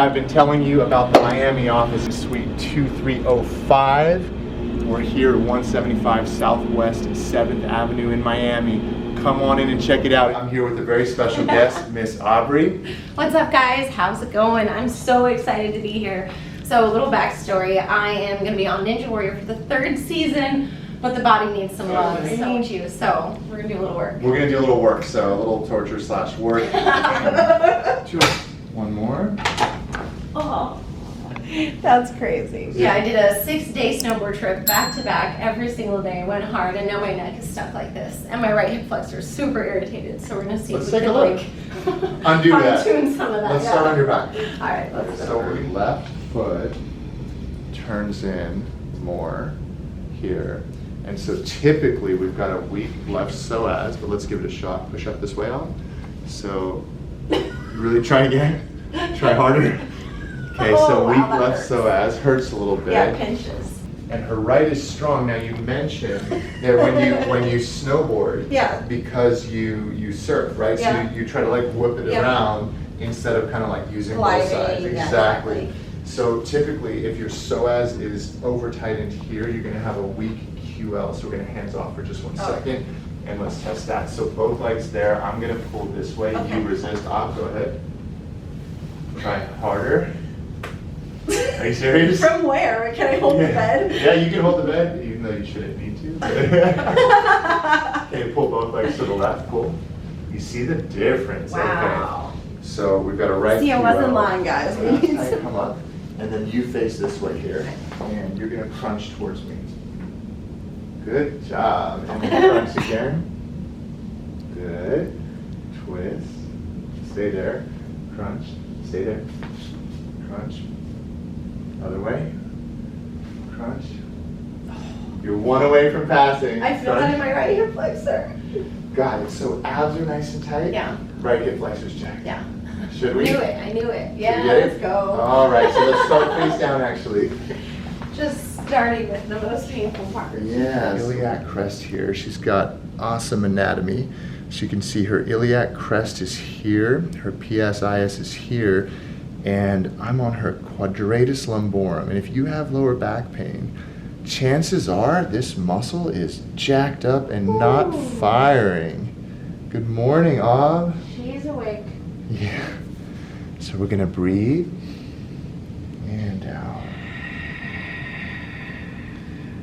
I've been telling you about the Miami office, Suite 2305. We're here at 175 Southwest 7th Avenue in Miami. Come on in and check it out. I'm here with a very special guest, Miss Aubrey. What's up, guys? How's it going? I'm so excited to be here. So, a little backstory. I am going to be on Ninja Warrior for the 3rd season, but the body needs some love. It needs you, so we're going to do a little work. We're going to do a little work, so a little torture / work. One more. Oh, that's crazy. Yeah, I did a 6-day snowboard trip back to back every single day. Went hard, and now my neck is stuck like this, and my right hip flexor is super irritated. So we're gonna see if we can like undo that. Fine-tune some of that. Let's start on your back. All right, let's So our left foot turns in more here, and so typically we've got a weak left psoas, but let's give it a shot. Push up this way on. So really try again. Try harder. Okay, so weak left psoas hurts a little bit. Yeah, pinches. And her right is strong. Now you mentioned that when you snowboard, because you surf, right? Yeah. So you try to like whip it around instead of kind of like using both sides. Exactly. So typically, if your psoas is over tightened here, you're going to have a weak QL. So we're going to hands off for just 1 second, and let's test that. So both legs there. I'm going to pull this way. You resist. Off. Go ahead. Try harder. Are you serious? From where? Can I hold the bed? Yeah, you can hold the bed, even though you shouldn't need to. Okay, pull both legs to the left. Pull. You see the difference. Wow. Okay. So we've got a right. See, I wasn't lying, guys. We need to come up, and then you face this way here, and you're gonna crunch towards me. Good job. And then crunch again. Good. Twist. Stay there. Crunch. Stay there. Crunch. Other way. Crunch. You're 1 away from passing. I feel that in my right hip flexor. Got it. So abs are nice and tight. Yeah. Right hip flexor's checked. Yeah. Should we? I knew it. Yeah, let's go. All right, so let's start face down actually. Just starting with the most painful part. Yeah. Iliac crest here. She's got awesome anatomy. So you can see her iliac crest is here, her PSIS is here, and I'm on her quadratus lumborum. And if you have lower back pain, chances are this muscle is jacked up and not firing. Good morning, Ob. She's awake. Yeah. So we're gonna breathe and out.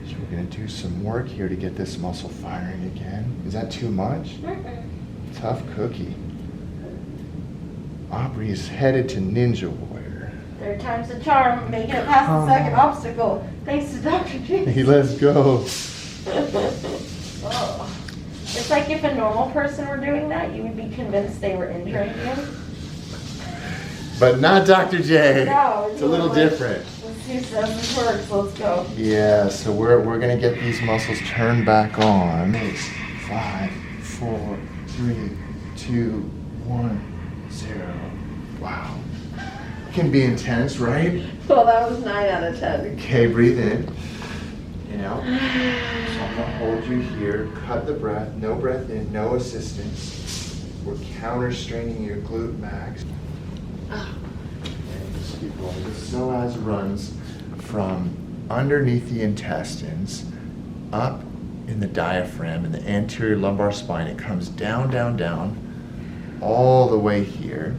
So we're gonna do some work here to get this muscle firing again. Is that too much? Tough cookie. Aubrey's headed to Ninja Warrior. 3rd time's the charm, making it past the second obstacle. Thanks to Dr. J. Hey, let's go. Oh. It's like if a normal person were doing that, you would be convinced they were injuring you. But not Dr. J. No, it's a little different. Let's see if this works. Let's go. Yeah, so we're gonna get these muscles turned back on. 5, 4, 3, 2, 1, 0. Wow. It can be intense, right? Well, that was 9 out of 10. Okay, breathe in. And out. So I'm gonna hold you here. Cut the breath. No breath in. No assistance. We're counter straining your glute max. And just keep going. The psoas runs from underneath the intestines up in the diaphragm in the anterior lumbar spine. It comes down, down, down, all the way here,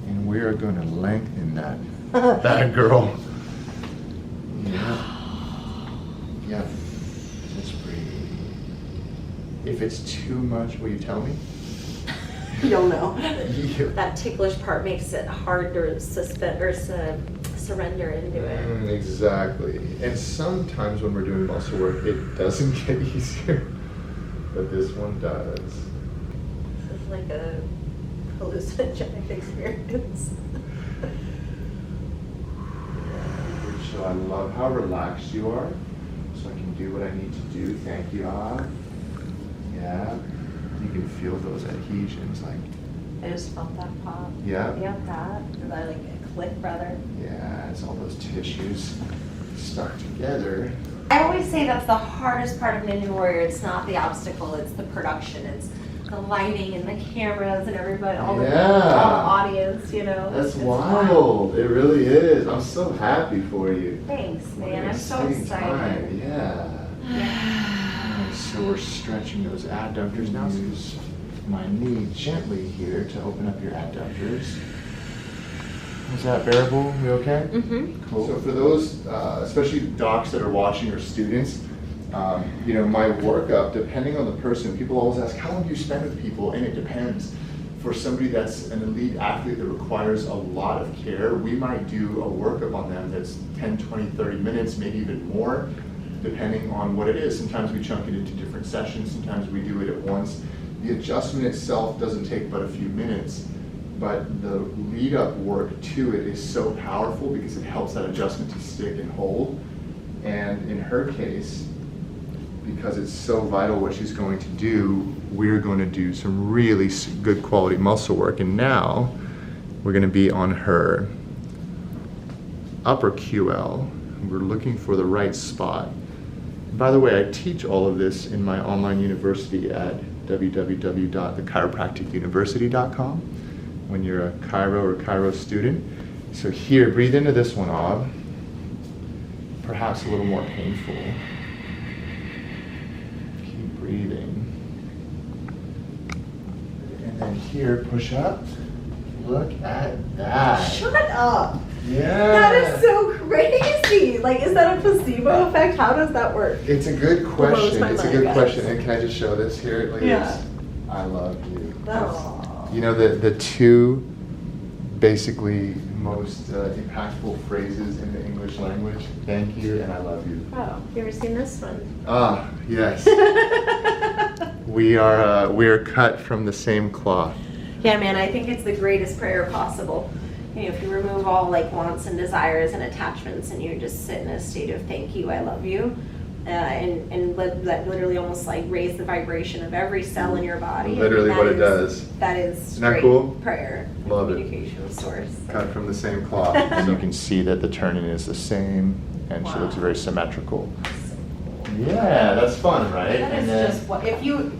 and we are going to lengthen that bad girl. Yeah. Yeah. Just breathe. If it's too much, will you tell me? You don't know. Yeah. That ticklish part makes it hard to suspend or surrender into it. Exactly. And sometimes when we're doing muscle work, it doesn't get easier, but this one does. This is like a hallucinogenic experience. So I love how relaxed you are, so I can do what I need to do. Thank you, Ab. Yeah. You can feel those adhesions, like. I just felt that pop. Yeah. Yeah, that. Or that like a click, rather. Yeah, it's all those tissues stuck together. I always say that's the hardest part of Ninja Warrior. It's not the obstacle, it's the production. It's the lighting and the cameras and everybody, all the Yeah. audience, you know. That's It's wild. It really is. I'm so happy for you. Thanks, What man. an I'm so exciting excited. time. Yeah. So we're stretching those adductors now. So use my knee gently here to open up your adductors. Is that bearable? We okay? Mm-hmm. Cool. So for those, especially docs that are watching or students, my workup, depending on the person, people always ask, how long do you spend with people? And it depends. For somebody that's an elite athlete that requires a lot of care, we might do a workup on them that's 10, 20, 30 minutes, maybe even more, depending on what it is. Sometimes we chunk it into different sessions, sometimes we do it at once. The adjustment itself doesn't take but a few minutes, but the lead-up work to it is so powerful because it helps that adjustment to stick and hold. And in her case, because it's so vital what she's going to do, we're going to do some really good quality muscle work. And now we're going to be on her upper QL. We're looking for the right spot. By the way, I teach all of this in my online university at www.thechiropracticuniversity.com when you're a chiro or chiro student. So here, breathe into this one, Ob. Perhaps a little more painful. Keep breathing. And then here, push up. Look at that. Shut up. Yeah. That is so crazy. Like, is that a placebo effect? How does that work? It's a good Blows question. my It's a mind, good guys. question. And can I just show this here? Like Yeah. this? I love you. Aw. You know, the two basically most impactful phrases in the English language, thank you and I love you. Oh, you ever seen this one? Ah, yes. we're cut from the same cloth. Yeah, man, I think it's the greatest prayer possible. You know, if you remove all like wants and desires and attachments and you just sit in a state of thank you, I love you, and let that literally almost like raise the vibration of every cell in your body. Literally And what that it is- does. That is Isn't that straight cool? prayer, Love it. communication source. Cut from the same cloth. And you can see that the turning is the same and she Wow. looks very symmetrical. Yeah, that's fun, right? That is And then- just what, if you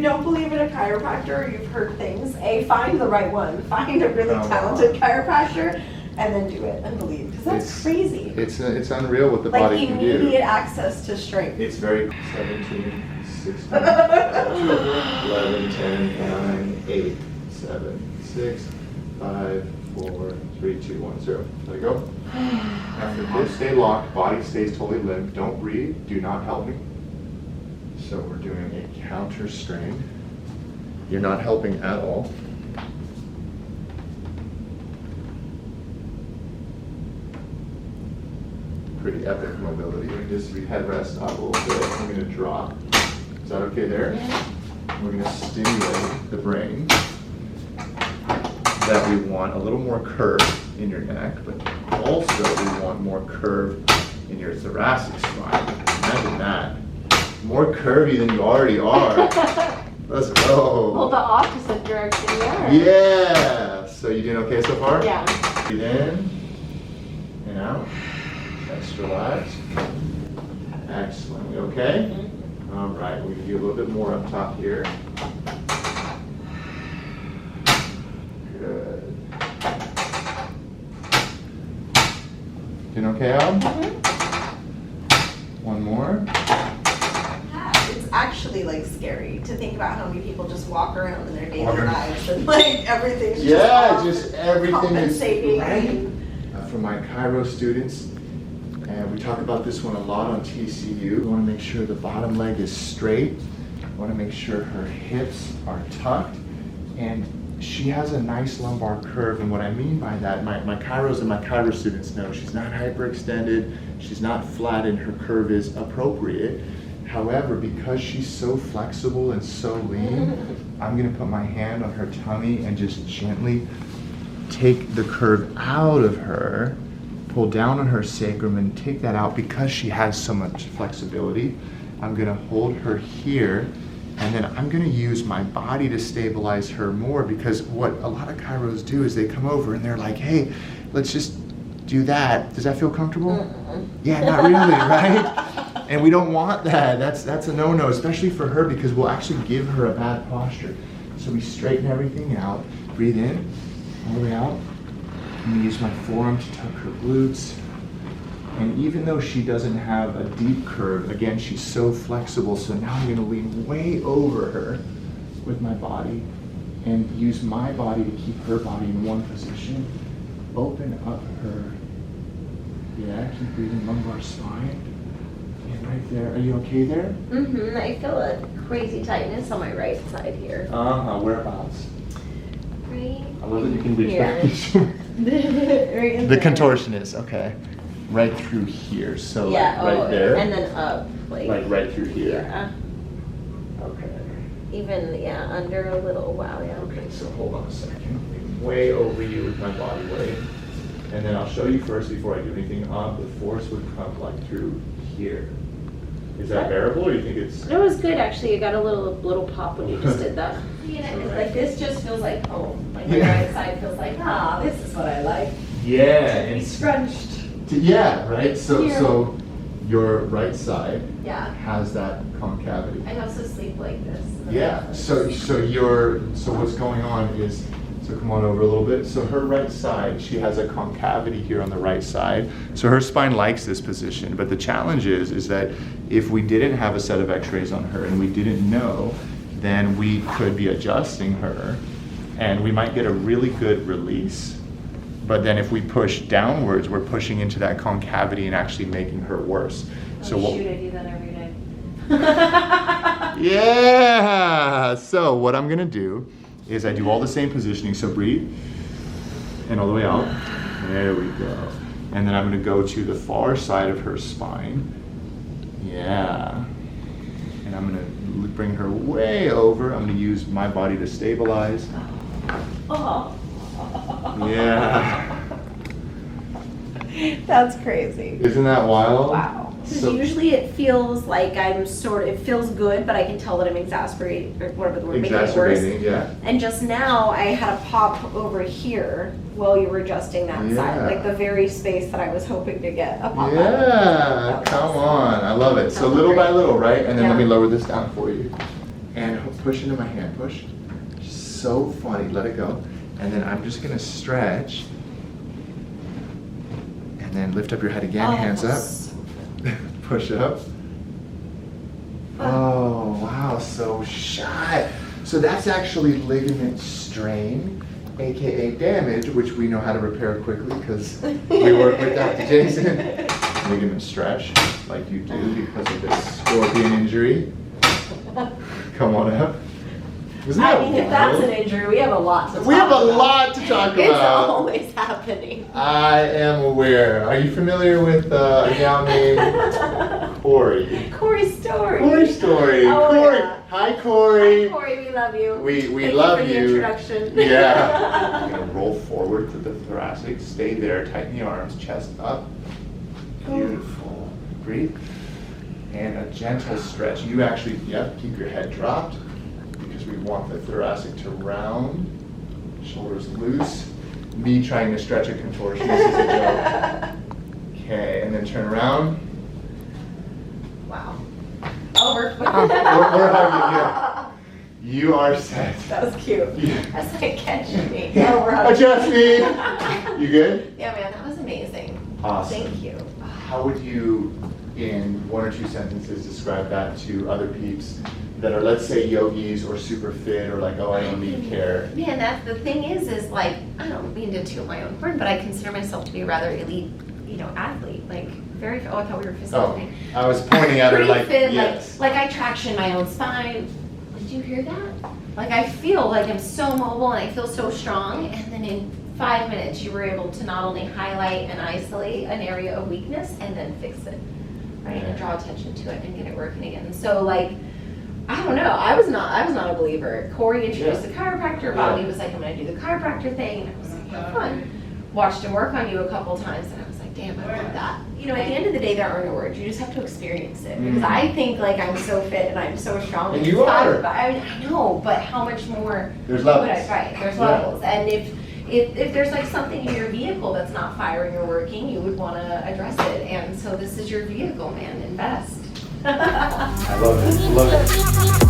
don't believe in a chiropractor, or you've heard things, find the right one. Find a really Come talented on. chiropractor and then do it and believe. Because that's It's- crazy. It's unreal what the Like body can do. immediate access to strength. It's very 17, 16, 11, 10, 9, 8, 7, 6, 5, 4, 3, 2, 1, 0. Let it go. After this, stay locked, body stays totally limp. Don't breathe, do not help me. So we're doing a counter strain. You're not helping at all. Pretty epic mobility. Just headrest up a little bit. I'm going to drop. Is that okay there? We're going to stimulate the brain. That we want a little more curve in your neck, but also we want more curve in your thoracic spine. Imagine that. More curvy than you already are. Let's go. Well, the opposite direction, yeah. Yeah. So you doing okay so far? Yeah. Breathe in and out. Extra relax. Excellent. We okay? All right. We're gonna do a little bit more up top here. Good. Doing okay, Al? One more. Yeah, it's actually like scary to think about how many people just walk around in their daily Walk around. lives and like everything's Yeah, just just everything is compensating. right. For my chiro students, and we talk about this one a lot on TCU. We want to make sure the bottom leg is straight. We want to make sure her hips are tucked, and she has a nice lumbar curve. And what I mean by that, my chiros and my chiro students know she's not hyperextended, she's not flat, and her curve is appropriate. However, because she's so flexible and so lean, I'm going to put my hand on her tummy and just gently take the curve out of her, pull down on her sacrum and take that out. Because she has so much flexibility, I'm going to hold her here, and then I'm going to use my body to stabilize her more, because what a lot of chiros do is they come over and they're like, hey, let's just do that. Does that feel comfortable? Yeah, not really, right? And we don't want that. That's a no-no, especially for her, because we'll actually give her a bad posture. So we straighten everything out. Breathe in, all the way out. I'm gonna use my forearm to tuck her glutes. And even though she doesn't have a deep curve, again, she's so flexible. So now I'm gonna lean way over her with my body and use my body to keep her body in one position. Open up her, yeah, keep breathing, lumbar spine. And right there, are you okay there? Mm-hmm, I feel a crazy tightness on my right side here. Whereabouts? Right. I love that you can reach here. back. Right in The there. contortionist, okay. Right through here, so Yeah, like right there. and then up, Like right through here. Yeah. Okay. Even, yeah, under a little, wow, yeah. Okay, so hold on a second. Lean way over you with my body weight. And then I'll show you first before I do anything up. The force would come like through here. Is that bearable, or you think it's? It was good, actually. You got a little pop when you just did that. Yeah, it's like this just feels like home. Like my right side feels like, this is what I like. Yeah. To be And scrunched. yeah, right? So Here. so your right side Yeah. has that concavity. I also sleep like this. Yeah, so what's going on is, so come on over a little bit. So her right side, she has a concavity here on the right side. So her spine likes this position, but the challenge is that if we didn't have a set of x-rays on her and we didn't know, then we could be adjusting her and we might get a really good release. But then if we push downwards, we're pushing into that concavity and actually making her worse. So Oh, what, shoot, I do that every day. yeah, so what I'm gonna do is I do all the same positioning, so breathe, and all the way out, there we go. And then I'm gonna go to the far side of her spine, yeah. And I'm gonna bring her way over, I'm gonna use my body to stabilize. Oh. Yeah. That's crazy. Isn't that wild? Wow. So- Usually it feels like it feels good, but I can tell that I'm exasperating, or whatever the word, making it worse. Exacerbating, yeah. And just now, I had a pop over here while you were adjusting that Yeah. side, like the very space that I was hoping to get a pop out of. Yeah, That was come awesome. on. I love it. So That was little by great. little, right? And then let me Yeah. lower this down for you. And push into my hand, push. So funny, let it go. And then I'm just gonna stretch. And then lift up your head again, Oh, hands up. Push up. Oh, wow, so shot. So that's actually ligament strain, AKA damage, which we know how to repair quickly because we work with Dr. Jason. Ligament stretch, like you do because of this scorpion injury. Come on up. Isn't that If that's wild? an injury, we have a lot to talk about. We have a lot to talk It's about. always happening. I am aware. Are you familiar with a gal named Corey? Corey Story. Corey Story. Oh, Corey. yeah. Hi, Corey. Hi, Corey, we love you. We Thank love you. For the you. introduction. Yeah. I'm gonna roll forward to the thoracic. Stay there. Tighten the arms. Chest up. Beautiful. Breathe. And a gentle stretch. You actually, keep your head dropped because we want the thoracic to round. Shoulders loose. Me trying to stretch a contortionist is a joke. Okay, and then turn around. Wow. Oh, we're We're hugging you. You are set. That was cute. Yeah. That's like catching me. Oh, we're hugging. Adjust me. You good? Yeah, man, that was amazing. Awesome. Thank you. How would you, in one or two sentences, describe that to other peeps that are, let's say, yogis or super fit or like, oh, I don't need care? Man, that's the thing is like, I don't mean to toot my own horn, but I consider myself to be a rather elite, athlete. Like, very, I thought we were Oh, physically. I was pointing at her Pretty like, fit, yes. like I traction my own spine. Did you hear that? Like I feel like I'm so mobile and I feel so strong, and then in 5 minutes you were able to not only highlight and isolate an area of weakness and then fix it, right? And draw attention to it and get it working again. So like, I don't know, I was not a believer. Corey introduced the chiropractor, Bobby was like, I'm gonna do the chiropractor thing, and I was like, have fun. Watched him work on you a couple times and I was like, damn, I love that. At the end of the day, there are no words. You just have to experience it. Because I think like I'm so fit and I'm so strong. And you are. I know, but how much more There's would levels. right, there's Yeah. levels. And if there's like something in your vehicle that's not firing or working, you would want to address it. And so this is your vehicle, man. Invest. I love it. Love it.